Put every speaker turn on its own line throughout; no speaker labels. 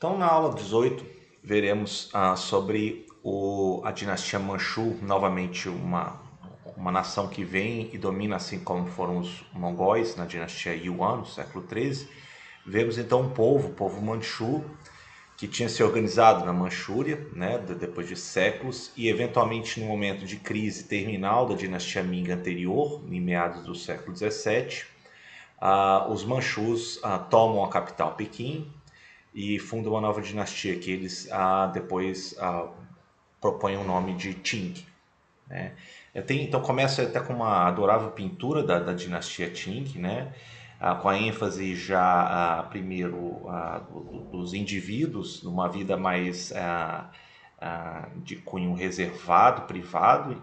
Então, na aula 18, veremos sobre a dinastia Manchu, novamente uma nação que vem e domina, assim como foram os mongóis na dinastia Yuan, no século XIII. Vemos então o povo Manchu, que tinha se organizado na Manchúria, né, depois de séculos, e eventualmente no momento de crise terminal da dinastia Ming anterior, em meados do século XVII, os Manchus tomam a capital Pequim e fundam uma nova dinastia que eles depois propõem o nome de Qing. Né? Então começa até com uma adorável pintura da dinastia Qing, né? Com a ênfase já primeiro dos indivíduos numa vida mais de cunho reservado, privado,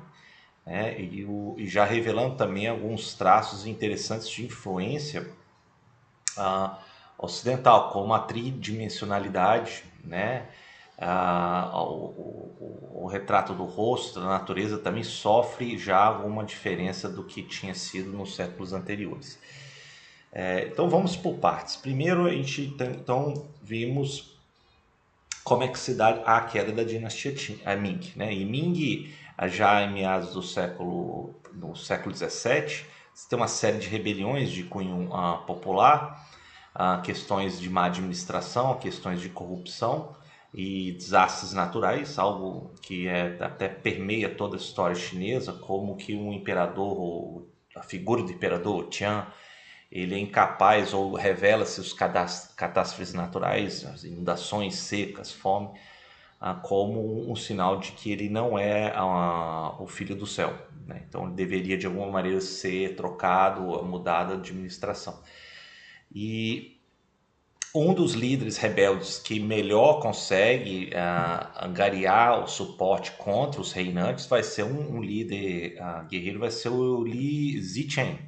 né? E já revelando também alguns traços interessantes de influência ocidental, como a tridimensionalidade, né? O retrato do rosto, da natureza, também sofre já alguma diferença do que tinha sido nos séculos anteriores. Então vamos por partes. Primeiro a gente então vimos como é que se dá a queda da dinastia Ming, né? E Ming, já em meados no século XVII, tem uma série de rebeliões de cunho popular, questões de má administração, questões de corrupção e desastres naturais, algo que até permeia toda a história chinesa, como que um imperador, a figura do imperador Tian, ele é incapaz ou revela-se os catástrofes naturais, as inundações, secas, fome, como um sinal de que ele não é o filho do céu. Né? Então ele deveria de alguma maneira ser trocado, mudado a administração. E um dos líderes rebeldes que melhor consegue angariar o suporte contra os reinantes vai ser um líder guerreiro, vai ser o Li Zichen.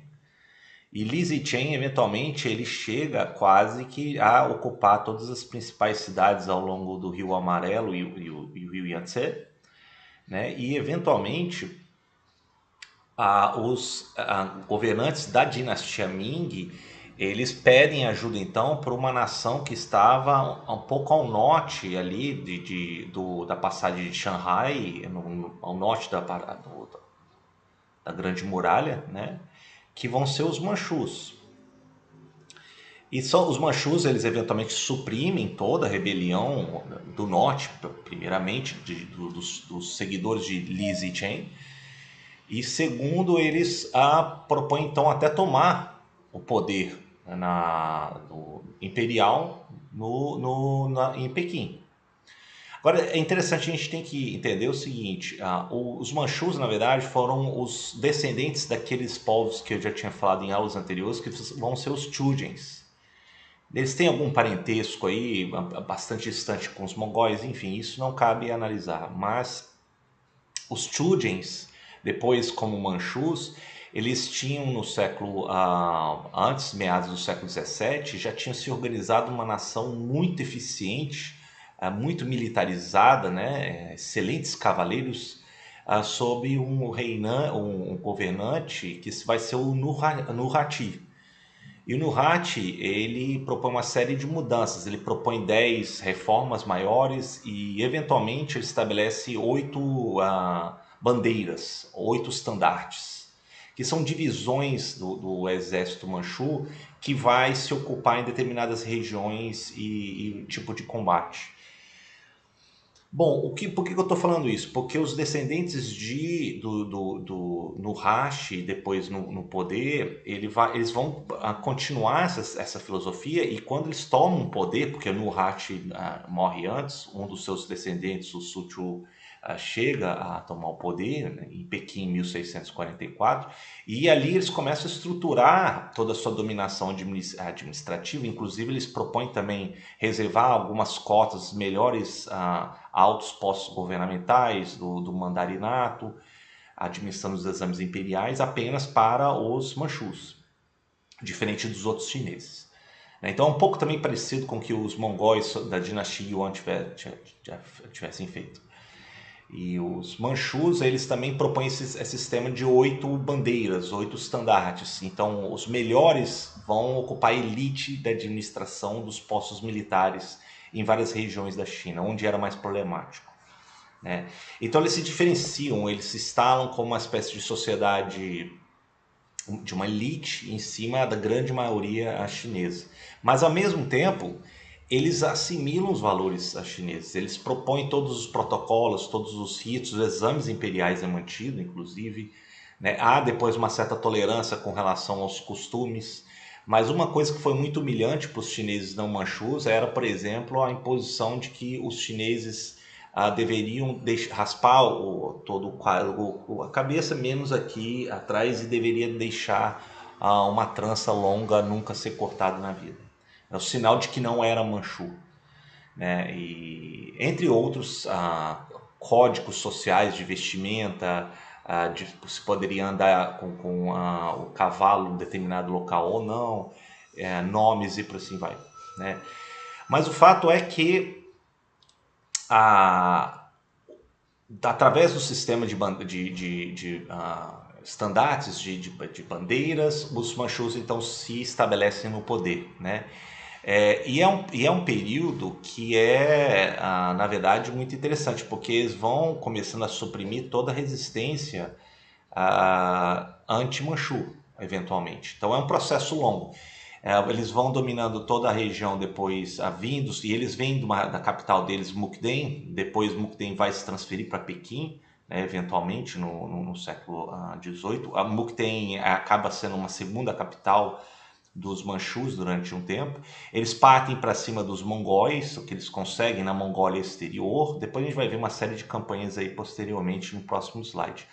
E Li Zichen, eventualmente, ele chega quase que a ocupar todas as principais cidades ao longo do Rio Amarelo e o Rio Yangtze, né? E, eventualmente, os governantes da dinastia Ming, eles pedem ajuda então para uma nação que estava um pouco ao norte ali da passagem de Shanghai, ao norte da Grande Muralha, né? Que vão ser os Manchus. E só os Manchus, eles eventualmente suprimem toda a rebelião do norte, primeiramente dos seguidores de Li Zichen, e segundo, eles propõem então até tomar o poder imperial em Pequim. Agora é interessante, a gente tem que entender o seguinte: os Manchus, na verdade, foram os descendentes daqueles povos que eu já tinha falado em aulas anteriores, que vão ser os Chujens. Eles têm algum parentesco aí, bastante distante com os mongóis, enfim, isso não cabe analisar. Mas os Chujens, depois como Manchus, eles tinham no século antes, meados do século XVII, já tinham se organizado uma nação muito eficiente, muito militarizada, né? Excelentes cavaleiros, sob um governante que vai ser o Nurhati. E o Nurhati, ele propõe uma série de mudanças, ele propõe 10 reformas maiores e eventualmente ele estabelece 8 bandeiras, 8 estandartes, que são divisões do exército manchu que vai se ocupar em determinadas regiões e tipo de combate. Bom, por que eu estou falando isso? Porque os descendentes do Nurhaci, depois no poder, eles vão continuar essa filosofia, e quando eles tomam o poder, porque o Nurhaci morre antes, um dos seus descendentes, o Suchu, chega a tomar o poder, né, em Pequim, em 1644, e ali eles começam a estruturar toda a sua dominação administrativa. Inclusive eles propõem também reservar algumas cotas melhores altos postos governamentais do mandarinato, administrando os exames imperiais apenas para os manchus, diferente dos outros chineses. Então é um pouco também parecido com o que os mongóis da dinastia Yuan tivessem feito. E os manchus, eles também propõem esse sistema de 8 bandeiras, 8 estandartes. Então os melhores vão ocupar a elite da administração dos postos militares em várias regiões da China, onde era mais problemático, né? Então eles se diferenciam, eles se instalam como uma espécie de sociedade, de uma elite em cima da grande maioria chinesa. Mas ao mesmo tempo, eles assimilam os valores chineses, eles propõem todos os protocolos, todos os ritos, os exames imperiais é mantido, inclusive, né? Há depois uma certa tolerância com relação aos costumes, mas uma coisa que foi muito humilhante para os chineses não manchus era, por exemplo, a imposição de que os chineses deveriam raspar a cabeça menos aqui atrás e deveria deixar uma trança longa nunca ser cortada na vida. É o sinal de que não era manchu, né? E entre outros códigos sociais de vestimenta, de se poderia andar com o cavalo em determinado local ou não, nomes e por assim vai, né? Mas o fato é que através do sistema de estandartes de bandeiras, os manchus então se estabelecem no poder, né? E é um período que na verdade, muito interessante, porque eles vão começando a suprimir toda a resistência anti-manchu, eventualmente. Então é um processo longo. Eles vão dominando toda a região depois, vindos, e eles vêm da capital deles, Mukden. Depois Mukden vai se transferir para Pequim, né, eventualmente no século XVIII. A Mukden acaba sendo uma segunda capital dos manchus durante um tempo. Eles partem para cima dos mongóis, o que eles conseguem na Mongólia exterior. Depois a gente vai ver uma série de campanhas aí posteriormente no próximo slide.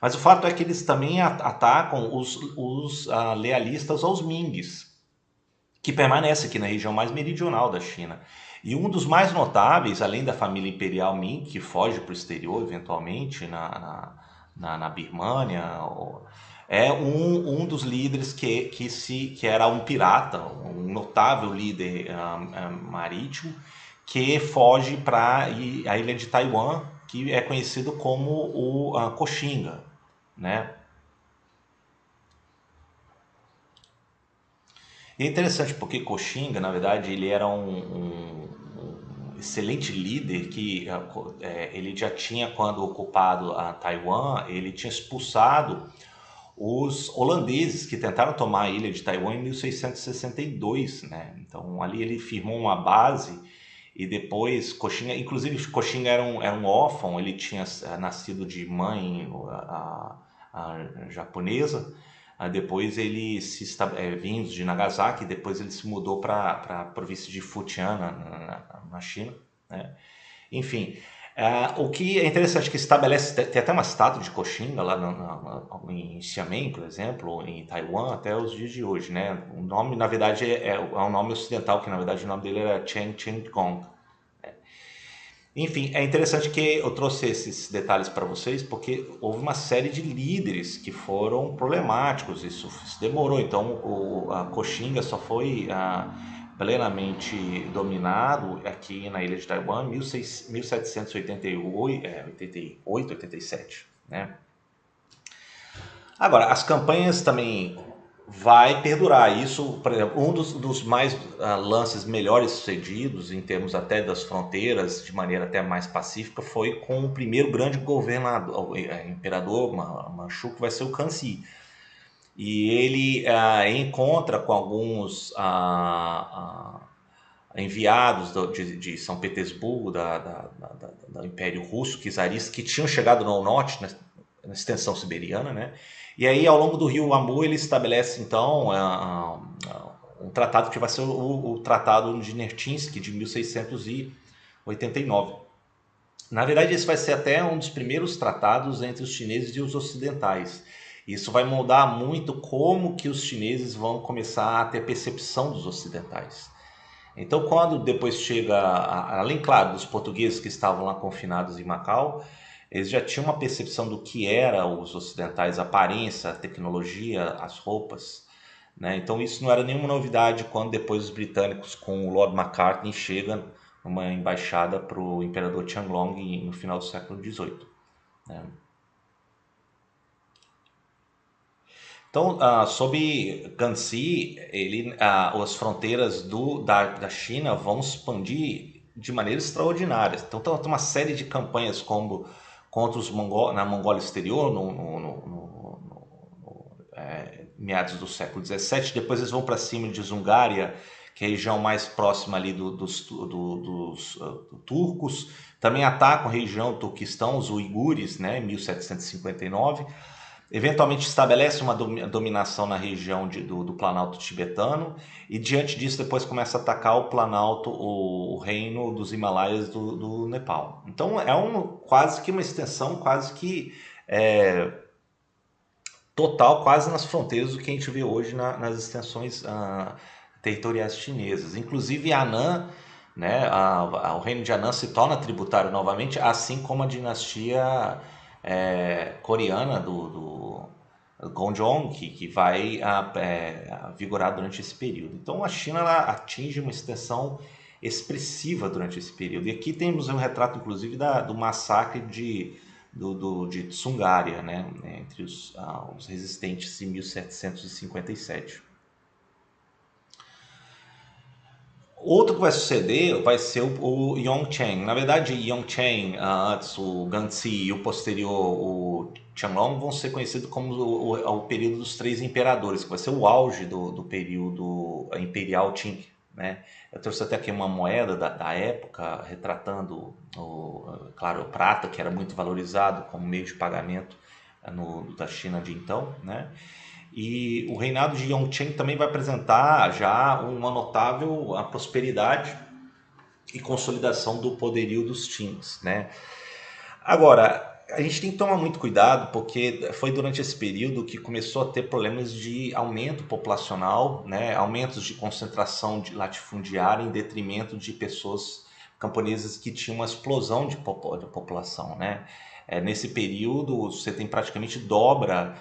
Mas o fato é que eles também atacam os lealistas aos Mings, que permanece aqui na região mais meridional da China. E um dos mais notáveis, além da família imperial Ming, que foge para o exterior eventualmente na Birmânia, é um dos líderes que era um pirata, um notável líder marítimo, que foge para a ilha de Taiwan, que é conhecido como o Coxinga, né? E é interessante porque Coxinga, na verdade, ele era um excelente líder que ele já tinha, quando ocupado a Taiwan, ele tinha expulsado os holandeses que tentaram tomar a ilha de Taiwan em 1662, né? Então ali ele firmou uma base e depois Coxinga, inclusive Coxinga era um órfão, ele tinha nascido de mãe japonesa. Depois ele vindo de Nagasaki, depois ele se mudou para a província de Fujian na China, né? Enfim, o que é interessante que estabelece, tem até uma estátua de Coxinga lá em Xiamen, por exemplo, ou em Taiwan, até os dias de hoje, né? O nome, na verdade, é um nome ocidental, que na verdade o nome dele era Chen Gong. Enfim, é interessante que eu trouxe esses detalhes para vocês, porque houve uma série de líderes que foram problemáticos, isso demorou. Então, a Coxinga só foi plenamente dominado aqui na ilha de Taiwan em 1788, 87, né? Agora, as campanhas também vai perdurar. Isso, por exemplo, um dos mais lances melhores sucedidos, em termos até das fronteiras, de maneira até mais pacífica, foi com o primeiro grande governador, imperador Manchu, que vai ser o Kanzi. E ele encontra com alguns enviados de São Petersburgo, do Império Russo, czarista, que tinham chegado no norte, na extensão siberiana, né? E aí, ao longo do rio Amur, ele estabelece, então, um tratado que vai ser o Tratado de Nertinsky, de 1689. Na verdade, esse vai ser até um dos primeiros tratados entre os chineses e os ocidentais. Isso vai moldar muito como que os chineses vão começar a ter percepção dos ocidentais. Então, quando depois chega, além, claro, dos portugueses que estavam lá confinados em Macau, eles já tinham uma percepção do que eram os ocidentais, a aparência, a tecnologia, as roupas, né? Então, isso não era nenhuma novidade quando depois os britânicos, com o Lord Macartney, chegam numa embaixada para o imperador Qianlong no final do século XVIII, né? Então, sob Ganzi, as fronteiras da China vão expandir de maneira extraordinária. Então tem uma série de campanhas como contra os na Mongólia Exterior, meados do século XVII. Depois eles vão para cima de Zungária, que é a região mais próxima ali dos turcos. Também atacam a região Turquistão, os uigures, né, em 1759. Eventualmente estabelece uma dominação na região do Planalto tibetano, e diante disso depois começa a atacar o Planalto, o reino dos Himalaias do Nepal. Então é quase que uma extensão quase que total, quase nas fronteiras do que a gente vê hoje nas extensões territoriais chinesas. Inclusive Anan, né, o reino de Anan se torna tributário novamente, assim como a dinastia coreana do Gongong, que vai vigorar durante esse período. Então a China ela atinge uma extensão expressiva durante esse período. E aqui temos um retrato, inclusive, do massacre de Tsungária, né, entre os resistentes em 1757. Outro que vai suceder vai ser o Yongchen. Na verdade, Yongchen, antes o Ganzi e o posterior o Qianlong vão ser conhecidos como o período dos três imperadores, que vai ser o auge do período imperial Qing, né? Eu trouxe até aqui uma moeda da época retratando, claro, o prata, que era muito valorizado como meio de pagamento da China de então, né? E o reinado de Yongchen também vai apresentar já uma notável prosperidade e consolidação do poderio dos Qings, né? Agora, a gente tem que tomar muito cuidado, porque foi durante esse período que começou a ter problemas de aumento populacional, né? Aumentos de concentração de latifundiária em detrimento de pessoas camponesas que tinham uma explosão de população, né? Nesse período, você tem praticamente dobra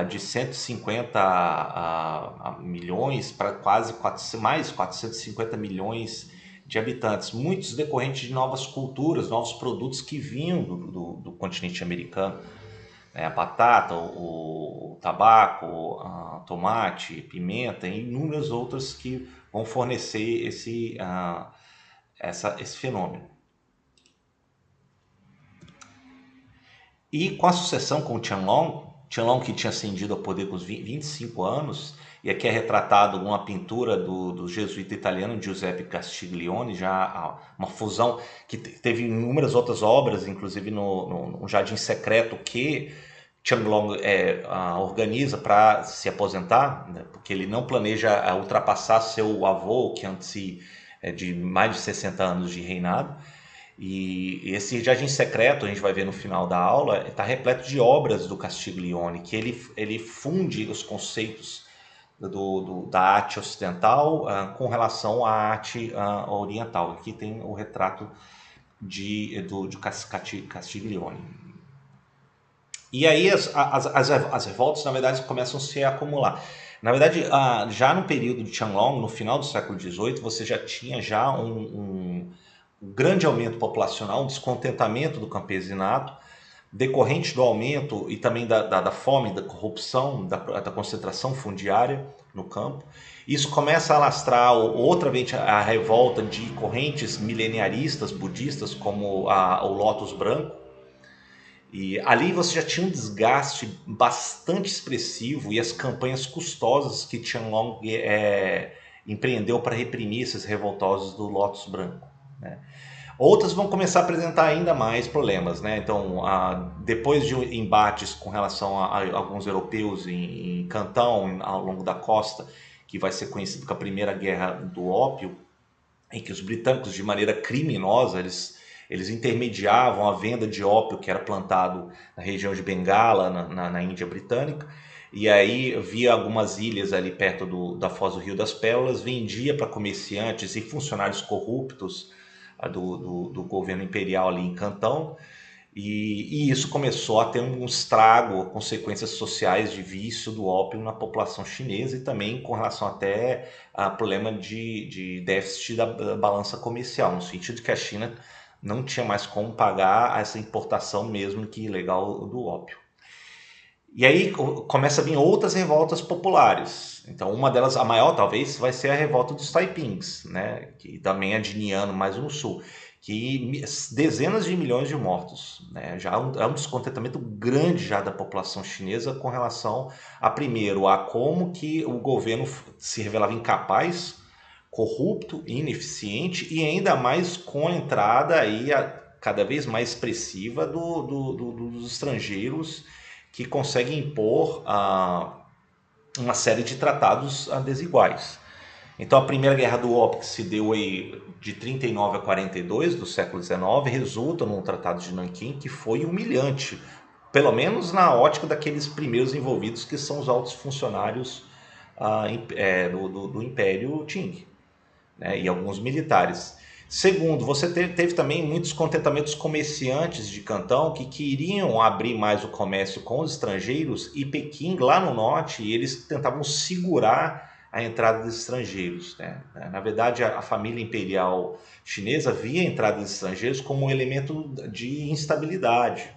de 150 milhões para quase mais 450 milhões de habitantes, muitos decorrentes de novas culturas, novos produtos que vinham do continente americano, né? A batata, o tabaco, tomate, pimenta e inúmeras outras que vão fornecer esse fenômeno. E com a sucessão com o Qianlong que tinha ascendido ao poder com os 25 anos, e aqui é retratado uma pintura do jesuíta italiano Giuseppe Castiglione, já uma fusão que teve inúmeras outras obras, inclusive no Jardim Secreto, que Qianlong organiza para se aposentar, né, porque ele não planeja ultrapassar seu avô, Qianzi, de mais de 60 anos de reinado. E esse Jardim Secreto, a gente vai ver no final da aula, está repleto de obras do Castiglione, que ele funde os conceitos da arte ocidental com relação à arte oriental. Aqui tem o retrato de Castiglione. E aí as revoltas, na verdade, começam a se acumular. Na verdade, já no período de Qianlong, no final do século XVIII, você já tinha um grande aumento populacional, um descontentamento do campesinato, decorrente do aumento e também da fome, da corrupção, da concentração fundiária no campo. Isso começa a alastrar outra vez a revolta de correntes mileniaristas budistas, como o Lótus Branco. E ali você já tinha um desgaste bastante expressivo e as campanhas custosas que Qianlong empreendeu para reprimir esses revoltosos do Lótus Branco, né? Outras vão começar a apresentar ainda mais problemas, né? Então, depois de embates com relação a alguns europeus em Cantão, ao longo da costa, que vai ser conhecido como a Primeira Guerra do Ópio, em que os britânicos, de maneira criminosa, eles intermediavam a venda de ópio que era plantado na região de Bengala, na Índia Britânica, e aí via algumas ilhas ali perto da foz do Rio das Pérolas, vendia para comerciantes e funcionários corruptos do governo imperial ali em Cantão, e isso começou a ter um estrago, consequências sociais de vício do ópio na população chinesa e também com relação até a problema de déficit da balança comercial, no sentido que a China não tinha mais como pagar essa importação mesmo que ilegal do ópio. E aí começa a vir outras revoltas populares. Então, uma delas, a maior talvez, vai ser a revolta dos Taipings, né? Que também é de Nian, mais no sul, que dezenas de milhões de mortos, né? Já é um descontentamento grande já da população chinesa com relação a, primeiro, a como que o governo se revelava incapaz, corrupto, ineficiente e ainda mais com a entrada aí cada vez mais expressiva dos estrangeiros que conseguem impor uma série de tratados desiguais. Então a primeira guerra do Opium, que se deu aí de 39 a 42 do século XIX, resulta num tratado de Nanquim que foi humilhante, pelo menos na ótica daqueles primeiros envolvidos, que são os altos funcionários do Império Qing, né, e alguns militares. Segundo, você teve também muitos contentamentos comerciantes de Cantão que queriam abrir mais o comércio com os estrangeiros, e Pequim, lá no norte, eles tentavam segurar a entrada dos estrangeiros, né? Na verdade, a família imperial chinesa via a entrada dos estrangeiros como um elemento de instabilidade.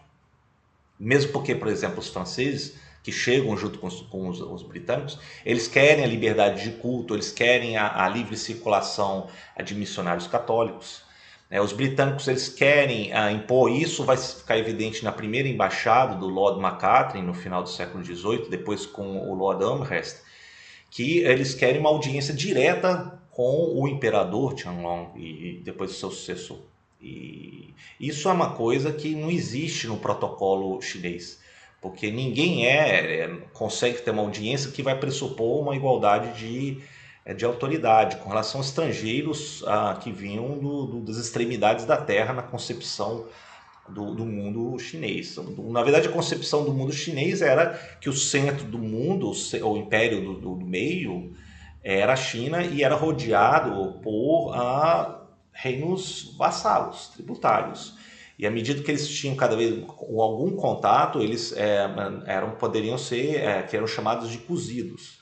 Mesmo porque, por exemplo, os franceses, que chegam junto com os britânicos, eles querem a liberdade de culto, eles querem a livre circulação de missionários católicos. Os britânicos eles querem impor isso, vai ficar evidente na primeira embaixada do Lord Macartney, no final do século XVIII, depois com o Lord Amherst, que eles querem uma audiência direta com o imperador Qianlong e depois o seu sucessor. E isso é uma coisa que não existe no protocolo chinês, porque ninguém consegue ter uma audiência que vai pressupor uma igualdade de autoridade com relação a estrangeiros que vinham das extremidades da Terra na concepção do mundo chinês. Na verdade, a concepção do mundo chinês era que o centro do mundo, o império do meio, era a China e era rodeado por reinos vassalos, tributários. E à medida que eles tinham cada vez com algum contato, eles poderiam ser, que eram chamados de cozidos,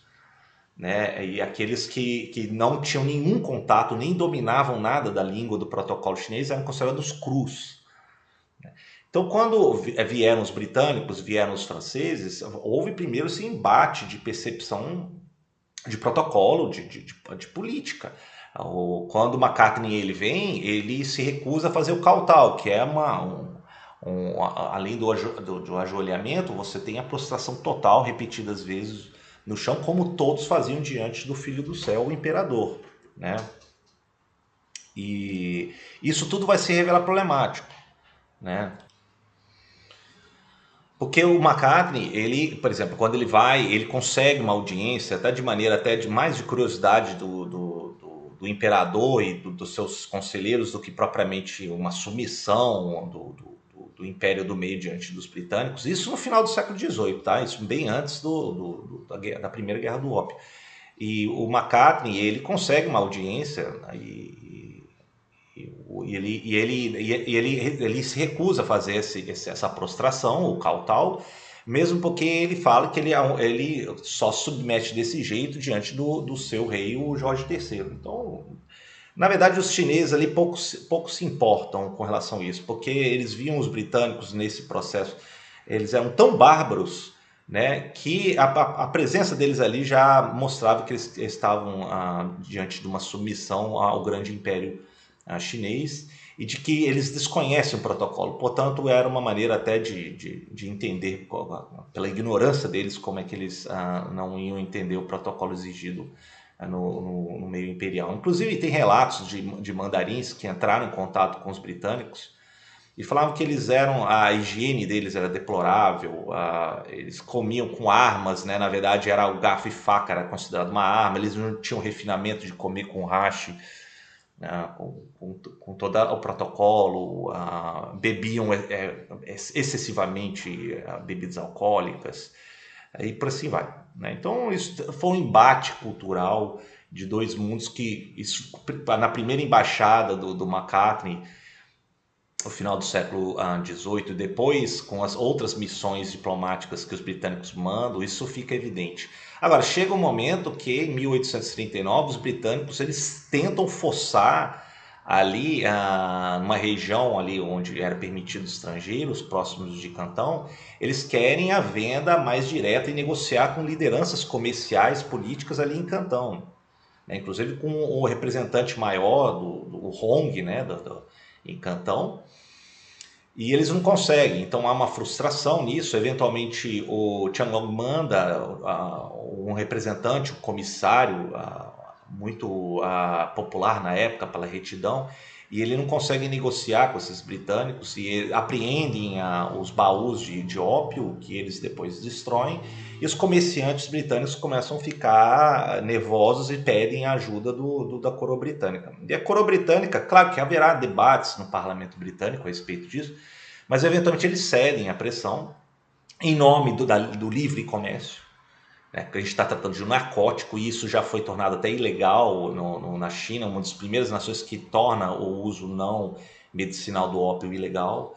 né? E aqueles que não tinham nenhum contato, nem dominavam nada da língua do protocolo chinês, eram considerados crus. Então, quando vieram os britânicos, vieram os franceses, houve primeiro esse embate de percepção de protocolo, de política. Quando o Macartney ele vem, ele se recusa a fazer o kowtow, que é além do ajoelhamento, você tem a prostração total, repetidas vezes no chão, como todos faziam diante do Filho do Céu, o Imperador, né? E isso tudo vai se revelar problemático, né? Porque o McCartney, ele, por exemplo, quando ele vai, ele consegue uma audiência, até de maneira até de mais de curiosidade do imperador e dos seus conselheiros do que propriamente uma submissão do Império do Meio diante dos britânicos. Isso no final do século XVIII, tá? Isso bem antes da Primeira Guerra do Ópio. E o McCartney, ele consegue uma audiência, né, ele se recusa a fazer essa prostração, o kowtow, mesmo porque ele fala que ele só submete desse jeito diante do seu rei, o Jorge III. Então, na verdade, os chineses ali pouco se importam com relação a isso, porque eles viam os britânicos nesse processo, eles eram tão bárbaros, né, que a presença deles ali já mostrava que eles estavam diante de uma submissão ao grande império chinês, e de que eles desconhecem o protocolo. Portanto, era uma maneira até de entender, pela ignorância deles, como é que eles não iam entender o protocolo exigido no meio imperial. Inclusive, tem relatos de mandarins que entraram em contato com os britânicos e falavam que a higiene deles era deplorável, eles comiam com armas, né? Na verdade, era o garfo e faca, era considerado uma arma, eles não tinham refinamento de comer com hache, com todo o protocolo, bebiam excessivamente bebidas alcoólicas, e por assim vai, né? Então isso foi um embate cultural de dois mundos que isso, na primeira embaixada do Macartney, no final do século XVIII, depois com as outras missões diplomáticas que os britânicos mandam, isso fica evidente. Agora, chega um momento que, em 1839, os britânicos eles tentam forçar ali numa região ali onde era permitido estrangeiros próximos de Cantão, eles querem a venda mais direta e negociar com lideranças comerciais políticas ali em Cantão, né? Inclusive com o representante maior do Hong, né, em Cantão, e eles não conseguem, então há uma frustração nisso. Eventualmente o Tianlong manda um representante, um comissário muito popular na época pela retidão, e ele não consegue negociar com esses britânicos e apreendem os baús de ópio que eles depois destroem, e os comerciantes britânicos começam a ficar nervosos e pedem a ajuda da coroa britânica. E a coroa britânica, claro que haverá debates no parlamento britânico a respeito disso, mas eventualmente eles cedem à pressão em nome do livre comércio, né? Porque a gente está tratando de um narcótico e isso já foi tornado até ilegal na China, uma das primeiras nações que torna o uso não medicinal do ópio ilegal.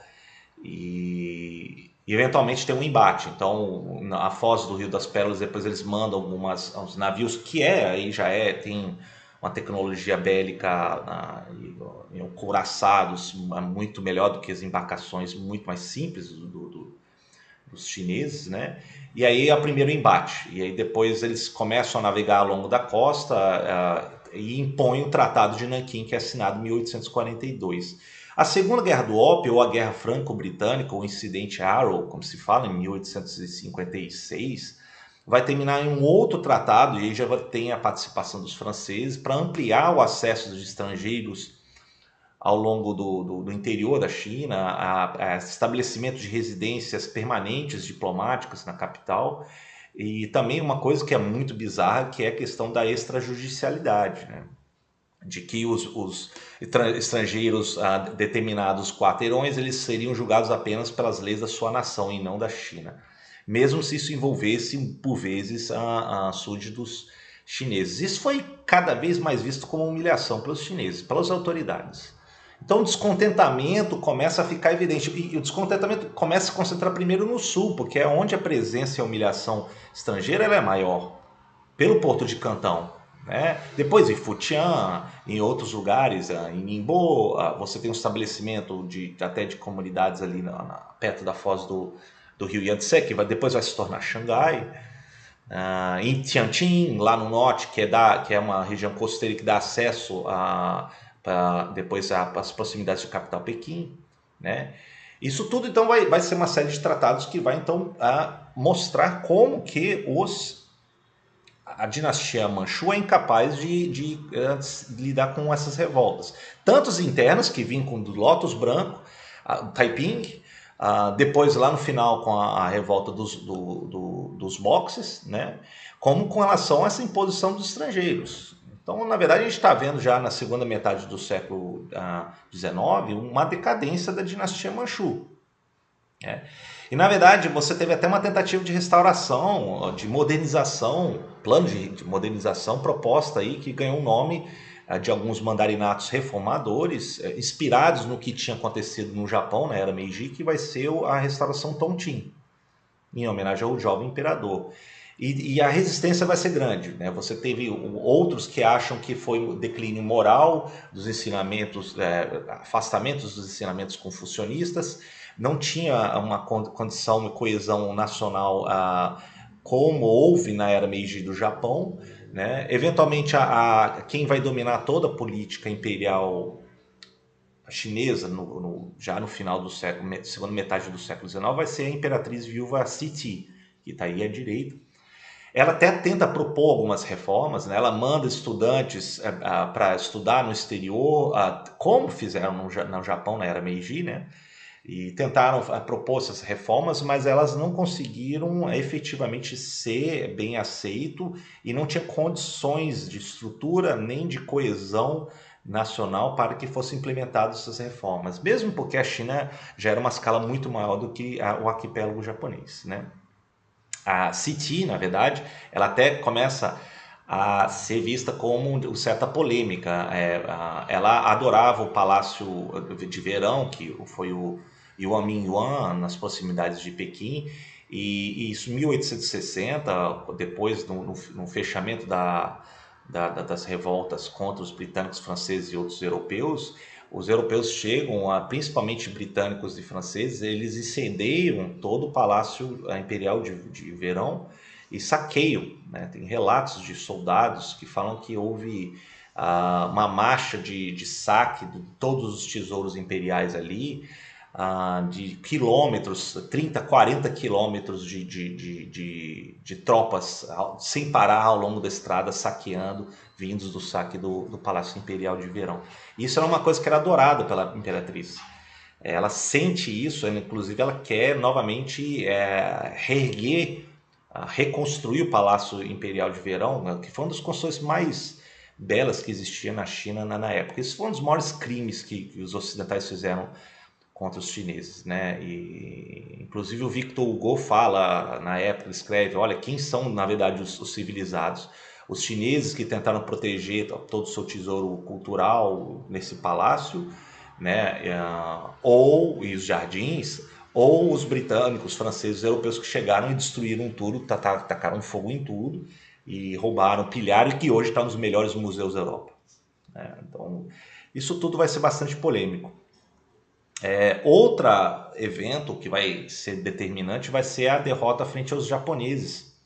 E eventualmente tem um embate. Então, a Foz do Rio das Pérolas, depois eles mandam uns navios que aí já tem uma tecnologia bélica couraçados muito melhor do que as embarcações muito mais simples dos chineses, né? E aí é o primeiro embate. E aí depois eles começam a navegar ao longo da costa e impõem o Tratado de Nanquim, que é assinado em 1842. A Segunda Guerra do Ópio, ou a Guerra Franco-Britânica, ou o Incidente Arrow, como se fala, em 1856, vai terminar em um outro tratado, e aí já tem a participação dos franceses, para ampliar o acesso dos estrangeiros ao longo do interior da China, a estabelecimento de residências permanentes diplomáticas na capital, e também uma coisa que é muito bizarra, que é a questão da extrajudicialidade, né? De que os estrangeiros determinados quarteirões eles seriam julgados apenas pelas leis da sua nação e não da China, mesmo se isso envolvesse por vezes a súditos chineses. Isso foi cada vez mais visto como humilhação pelos chineses, pelas autoridades. Então o descontentamento começa a ficar evidente, e o descontentamento começa a se concentrar primeiro no sul, porque é onde a presença e a humilhação estrangeira ela é maior, pelo Porto de Cantão, né? Depois em Futian, em outros lugares, em Ningbo, você tem um estabelecimento até de comunidades ali perto da foz do rio Yangtze, que depois vai se tornar Xangai. Em Tianjin, lá no norte, que é uma região costeira que dá acesso depois às proximidades de capital Pequim, né? Isso tudo então vai ser uma série de tratados que vai então mostrar como que a dinastia Manchu é incapaz de lidar com essas revoltas. Tanto as internas, que vinham com o Lotus Branco, Taiping, depois lá no final com a revolta dos boxes, né? Como com relação a essa imposição dos estrangeiros. Então, na verdade, a gente está vendo já na segunda metade do século XIX uma decadência da dinastia Manchu. É. E na verdade você teve até uma tentativa de restauração, de modernização, plano de modernização proposta aí que ganhou o nome de alguns mandarinatos reformadores, inspirados no que tinha acontecido no Japão na era Meiji, que vai ser a restauração Tontin, em homenagem ao jovem imperador. E a resistência vai ser grande, né? Você teve outros que acham que foi o declínio moral dos ensinamentos, afastamentos dos ensinamentos confucionistas, não tinha uma condição de coesão nacional como houve na era Meiji do Japão, né? Eventualmente, quem vai dominar toda a política imperial chinesa já no final do século, segunda metade do século XIX, vai ser a imperatriz viúva Cixi, que está aí à direita. Ela até tenta propor algumas reformas, né? Ela manda estudantes para estudar no exterior, como fizeram no Japão na era Meiji, né? E tentaram propor essas reformas, mas elas não conseguiram efetivamente ser bem aceito e não tinha condições de estrutura nem de coesão nacional para que fossem implementadas essas reformas, mesmo porque a China já era uma escala muito maior do que o arquipélago japonês, né? A Cixi, na verdade, ela até começa a ser vista como certa polêmica. Ela adorava o Palácio de Verão, que foi o Yuan, nas proximidades de Pequim, e isso em 1860, depois no fechamento das revoltas contra os britânicos, franceses e outros europeus, os europeus chegam, principalmente britânicos e franceses, eles incendiam todo o Palácio Imperial de Verão e saqueiam, né? Tem relatos de soldados que falam que houve uma marcha de saque de todos os tesouros imperiais ali, de quilômetros, 30, 40 quilômetros de tropas sem parar ao longo da estrada, saqueando, vindos do saque do Palácio Imperial de Verão. Isso era uma coisa que era adorada pela imperatriz. Ela sente isso, inclusive ela quer novamente reerguer, reconstruir o Palácio Imperial de Verão, né, que foi uma das construções mais belas que existia na China na época. Esse foi um dos maiores crimes que os ocidentais fizeram contra os chineses, né? E inclusive o Victor Hugo fala na época, ele escreve, olha, quem são na verdade os civilizados? Os chineses que tentaram proteger todo o seu tesouro cultural nesse palácio, né? E os jardins, ou os britânicos, franceses, europeus que chegaram e destruíram tudo, tacaram fogo em tudo e roubaram, pilharam, e que hoje está nos melhores museus da Europa, né? Então, isso tudo vai ser bastante polêmico. Outro evento que vai ser determinante vai ser a derrota frente aos japoneses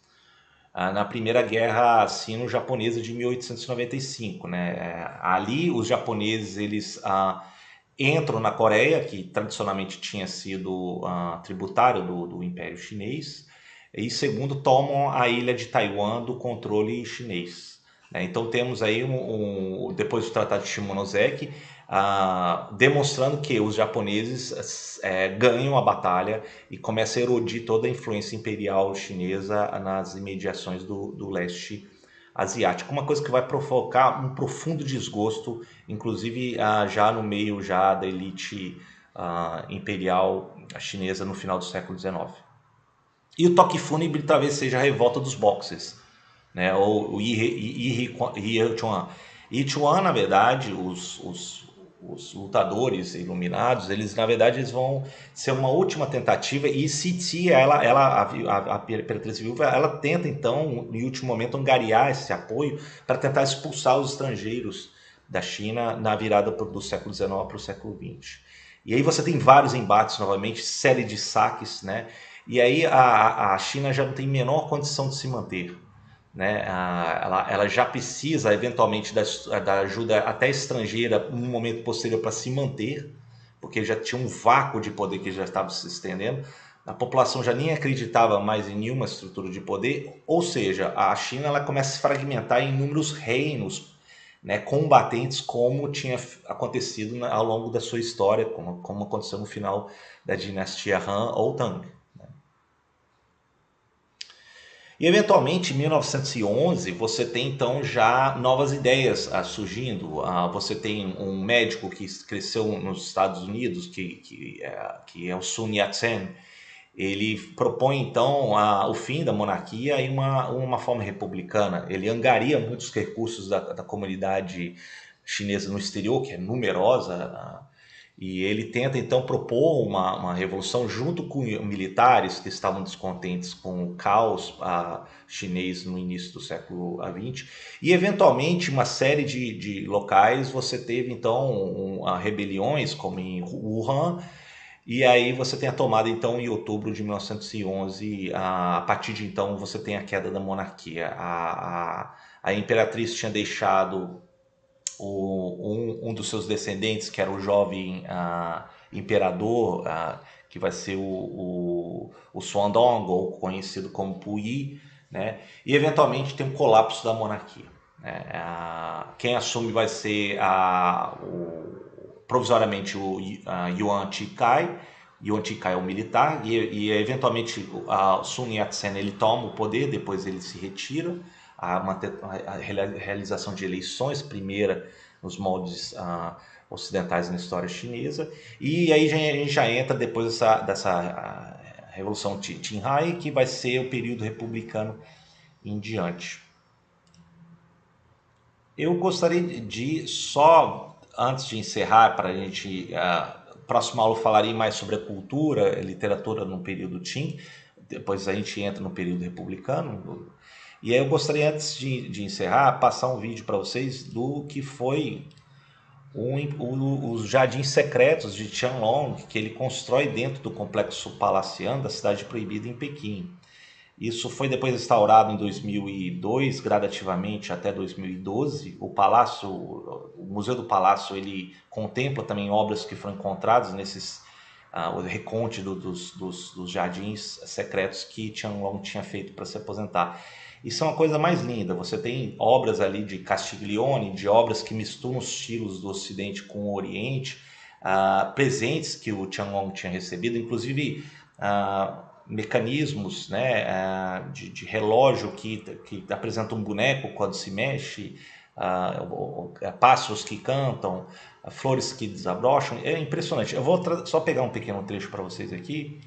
na Primeira Guerra Sino-Japonesa de 1895, né? Ali os japoneses eles entram na Coreia, que tradicionalmente tinha sido tributário do Império Chinês, e segundo tomam a ilha de Taiwan do controle chinês, né? Então temos aí depois do Tratado de Shimonoseki, demonstrando que os japoneses ganham a batalha e começa a erodir toda a influência imperial chinesa nas imediações do leste asiático. Uma coisa que vai provocar um profundo desgosto, inclusive já no meio já da elite imperial chinesa no final do século XIX. E o toque fúnebre talvez seja a revolta dos Boxers, né? Ou o Yichuan. Yichuan, na verdade, os lutadores iluminados, eles na verdade eles vão ser uma última tentativa, e Cixi, a Imperatriz Viúva, ela tenta então, em último momento, angariar esse apoio para tentar expulsar os estrangeiros da China na virada do século XIX para o século XX. E aí você tem vários embates novamente, série de saques, né? E aí a China já não tem a menor condição de se manter, né? Ela já precisa eventualmente da ajuda até estrangeira num momento posterior para se manter, porque já tinha um vácuo de poder que já estava se estendendo. A população já nem acreditava mais em nenhuma estrutura de poder, ou seja, a China ela começa a se fragmentar em inúmeros reinos, né, combatentes, como tinha acontecido ao longo da sua história, como aconteceu no final da dinastia Han ou Tang. E eventualmente em 1911 você tem então já novas ideias surgindo. Você tem um médico que cresceu nos Estados Unidos, que é o Sun Yat-sen. Ele propõe então o fim da monarquia e uma forma republicana. Ele angaria muitos recursos da comunidade chinesa no exterior, que é numerosa, e ele tenta então propor uma revolução junto com militares que estavam descontentes com o caos chinês no início do século XX. E eventualmente uma série de locais você teve então rebeliões, como em Wuhan. E aí você tem a tomada então em outubro de 1911, a partir de então você tem a queda da monarquia. A imperatriz tinha deixado um dos seus descendentes, que era o jovem imperador, que vai ser o Xuandong, ou conhecido como Puyi, né? E eventualmente tem um colapso da monarquia, né? Quem assume vai ser provisoriamente o Yuan Shikai. Yuan Shikai é um militar, e eventualmente o Sun Yat-sen ele toma o poder, depois ele se retira. A realização de eleições, primeira nos moldes ocidentais na história chinesa, e aí a gente já entra depois dessa Revolução Qinghai, que vai ser o período republicano em diante. Eu gostaria de só, antes de encerrar, para a gente, próxima aula eu falaria mais sobre a cultura, a literatura no período Qing, depois a gente entra no período republicano. E aí eu gostaria, antes de encerrar, passar um vídeo para vocês do que foi os jardins secretos de Qianlong, que ele constrói dentro do complexo palaciano da Cidade Proibida em Pequim. Isso foi depois restaurado em 2002, gradativamente até 2012. O Museu do Palácio, ele contempla também obras que foram encontradas o reconte dos jardins secretos que Qianlong tinha feito para se aposentar. Isso é uma coisa mais linda. Você tem obras ali de Castiglione, de obras que misturam os estilos do Ocidente com o Oriente, presentes que o Qianlong tinha recebido, inclusive mecanismos, né, de relógio que apresenta um boneco quando se mexe, pássaros que cantam, flores que desabrocham. É impressionante. Eu vou só pegar um pequeno trecho para vocês aqui.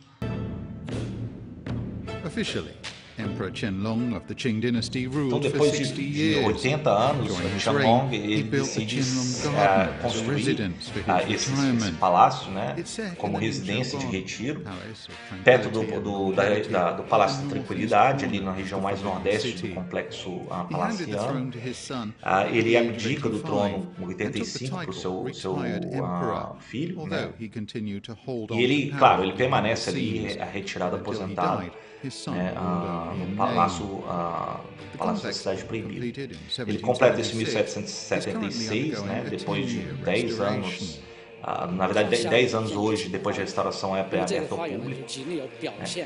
Officially, Emperor Qianlong of the Qing dynasty
Então,
ruled for
depois
60
de
years.
80 anos,
During his
Qianlong
reign,
ele
he built the
decide
Qianlong Garden as a
construir
residence for his
esse
retirement.
palácio, né,
It's set
como
in the
residência de
Ningqiao
retiro,
Palace of
perto
Tranquility and Longevity
do Palácio da
in the
Tranquilidade,
northeast
ali na
corner
região
of the
mais
forbidden
nordeste do
city.
complexo
He handed the
palaciano.
throne to his son
Ele
at the age of
abdica do
85
trono em
and took the
85 para o
title
seu
retired emperor,
filho,
although
né?
he continued to hold
E
on
ele,
to
claro,
power
ele
behind the
permanece ali
scenes,
retirado,
but until he
aposentado,
died, his son
né,
ruled only
no
in
Palácio,
name. The
Palácio da
complex,
Cidade Proibida.
completed in
Ele completa isso em
1776, is currently
1776, né,
undergoing a
depois de
10-year
10 anos,
restoration.
na verdade 10 anos hoje, depois da restauração, é aberto ao público. Né?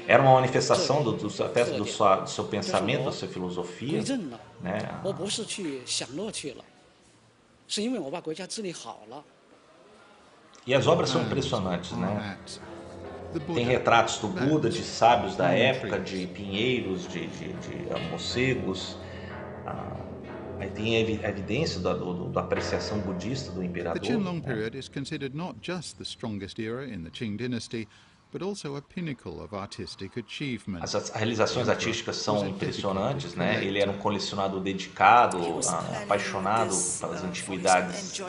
Era uma manifestação até do seu pensamento, da sua filosofia, né? E as obras são impressionantes, né? Tem retratos do Buda, de sábios da época, de pinheiros, de morcegos. Aí tem a evidência da apreciação budista do
The
imperador.
Qianlong period is considered not just the strongest era in the Qing dynasty, but also a pinnacle of artistic achievement.
As realizações artísticas são impressionantes, né? Ele era um colecionador dedicado, apaixonado pelas antiguidades.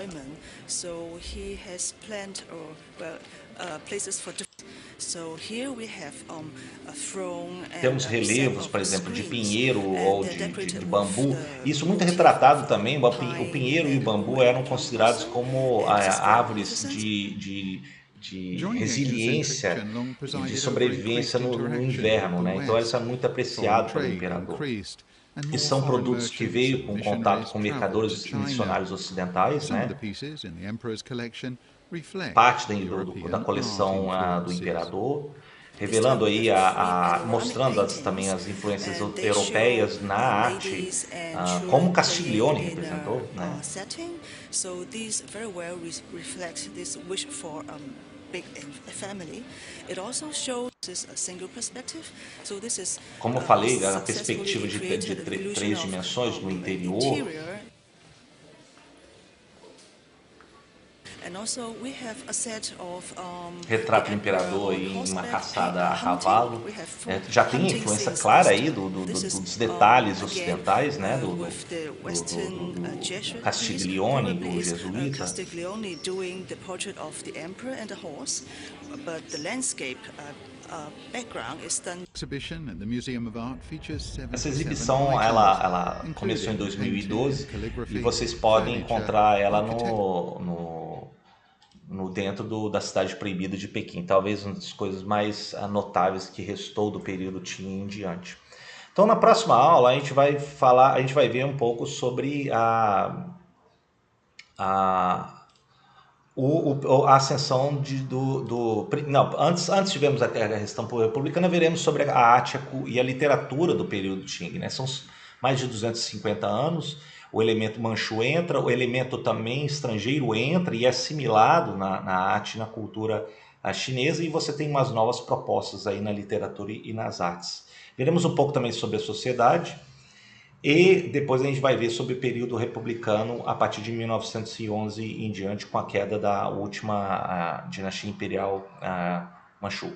Temos relevos, por exemplo, de pinheiro ou de bambu. Isso muito retratado também. O pinheiro e o bambu eram considerados como árvores de resiliência e de sobrevivência no inverno, né? Então isso é muito apreciado pelo imperador. E são produtos que veio com contato com mercadores e missionários ocidentais, né? Parte da coleção do imperador, revelando aí mostrando também as influências europeias na arte, como Castiglione representou, né? Como eu falei, a perspectiva de três dimensões no interior. Retrato do imperador em uma caçada a cavalo. Já tem a influência clara aí dos detalhes ocidentais, né? Do Castiglione, do jesuíta. Essa exibição ela começou em 2012 e vocês podem encontrar ela dentro da Cidade Proibida de Pequim, talvez uma das coisas mais notáveis que restou do período Qing em diante. Então, na próxima aula a gente vai ver um pouco sobre a ascensão antes tivemos a questão republicana, veremos sobre a arte e a literatura do período Qing, né? São mais de 250 anos. O elemento manchu entra, o elemento também estrangeiro entra e é assimilado na arte e na cultura chinesa, e você tem umas novas propostas aí na literatura e nas artes. Veremos um pouco também sobre a sociedade e depois a gente vai ver sobre o período republicano a partir de 1911 em diante, com a queda da última dinastia imperial manchu.